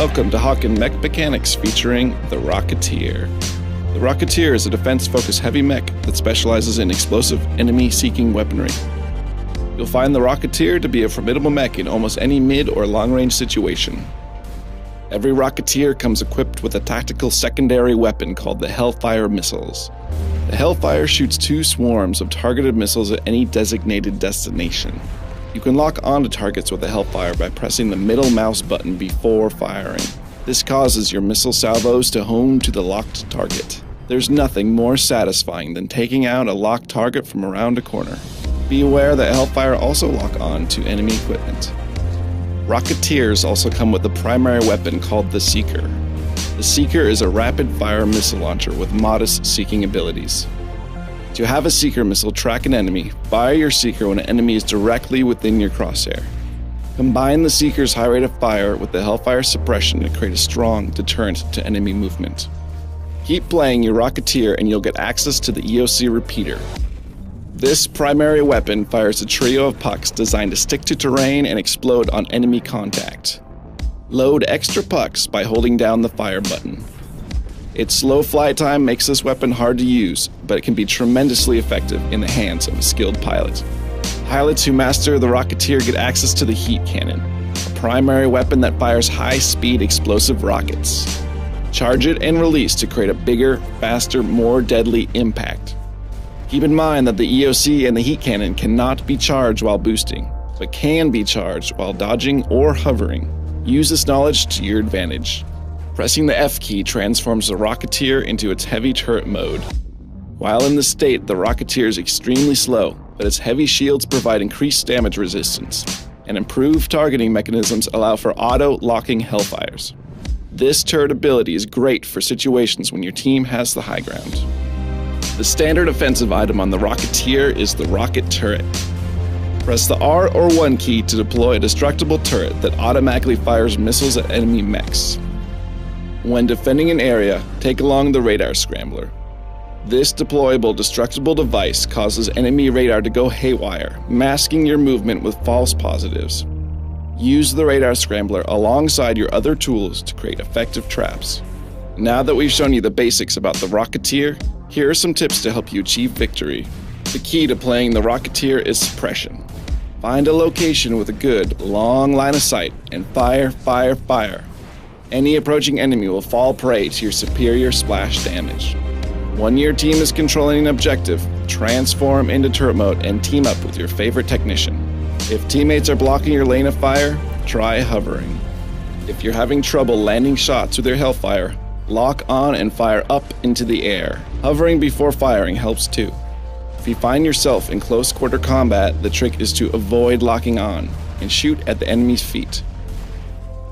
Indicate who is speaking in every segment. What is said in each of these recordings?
Speaker 1: Welcome to HAWKEN Mech Mechanics featuring the Rocketeer. The Rocketeer is a defense-focused heavy mech that specializes in explosive, enemy-seeking weaponry. You'll find the Rocketeer to be a formidable mech in almost any mid- or long-range situation. Every Rocketeer comes equipped with a tactical secondary weapon called the Hellfire missiles. The Hellfire shoots 2 swarms of targeted missiles at any designated destination. You can lock onto targets with the Hellfire by pressing the middle mouse button before firing. This causes your missile salvos to home to the locked target. There's nothing more satisfying than taking out a locked target from around a corner. Be aware that Hellfire also lock on to enemy equipment. Rocketeers also come with a primary weapon called the Seeker. The Seeker is a rapid-fire missile launcher with modest seeking abilities. To have a Seeker missile track an enemy, fire your Seeker when an enemy is directly within your crosshair. Combine the Seeker's high rate of fire with the Hellfire suppression to create a strong deterrent to enemy movement. Keep playing your Rocketeer and you'll get access to the EOC repeater. This primary weapon fires a trio of pucks designed to stick to terrain and explode on enemy contact. Load extra pucks by holding down the fire button. Its slow flight time makes this weapon hard to use, but it can be tremendously effective in the hands of a skilled pilot. Pilots who master the Rocketeer get access to the heat cannon, a primary weapon that fires high-speed explosive rockets. Charge it and release to create a bigger, faster, more deadly impact. Keep in mind that the EOC and the heat cannon cannot be charged while boosting, but can be charged while dodging or hovering. Use this knowledge to your advantage. Pressing the F key transforms the Rocketeer into its heavy turret mode. While in this state, the Rocketeer is extremely slow, but its heavy shields provide increased damage resistance, and improved targeting mechanisms allow for auto-locking Hellfires. This turret ability is great for situations when your team has the high ground. The standard offensive item on the Rocketeer is the Rocket Turret. Press the R or 1 key to deploy a destructible turret that automatically fires missiles at enemy mechs. When defending an area, take along the Radar Scrambler. This deployable destructible device causes enemy radar to go haywire, masking your movement with false positives. Use the Radar Scrambler alongside your other tools to create effective traps. Now that we've shown you the basics about the Rocketeer, here are some tips to help you achieve victory. The key to playing the Rocketeer is suppression. Find a location with a good, long line of sight and fire, fire, fire. Any approaching enemy will fall prey to your superior splash damage. When your team is controlling an objective, transform into turret mode and team up with your favorite technician. If teammates are blocking your lane of fire, try hovering. If you're having trouble landing shots with your Hellfire, lock on and fire up into the air. Hovering before firing helps too. If you find yourself in close quarter combat, the trick is to avoid locking on and shoot at the enemy's feet.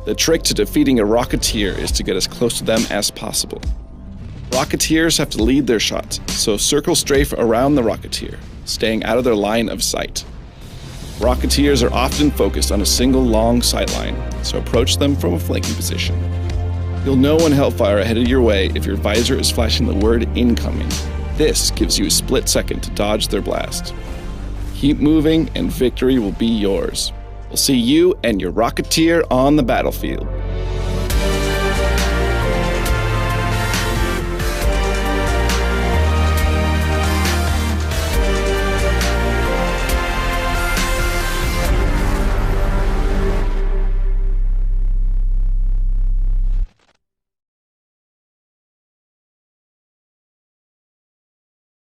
Speaker 1: The trick to defeating a Rocketeer is to get as close to them as possible. Rocketeers have to lead their shots, so circle strafe around the Rocketeer, staying out of their line of sight. Rocketeers are often focused on a single long sightline, so approach them from a flanking position. You'll know when Hellfire are headed your way if your visor is flashing the word incoming. This gives you a split second to dodge their blast. Keep moving and victory will be yours. We'll see you and your Rocketeer on the battlefield.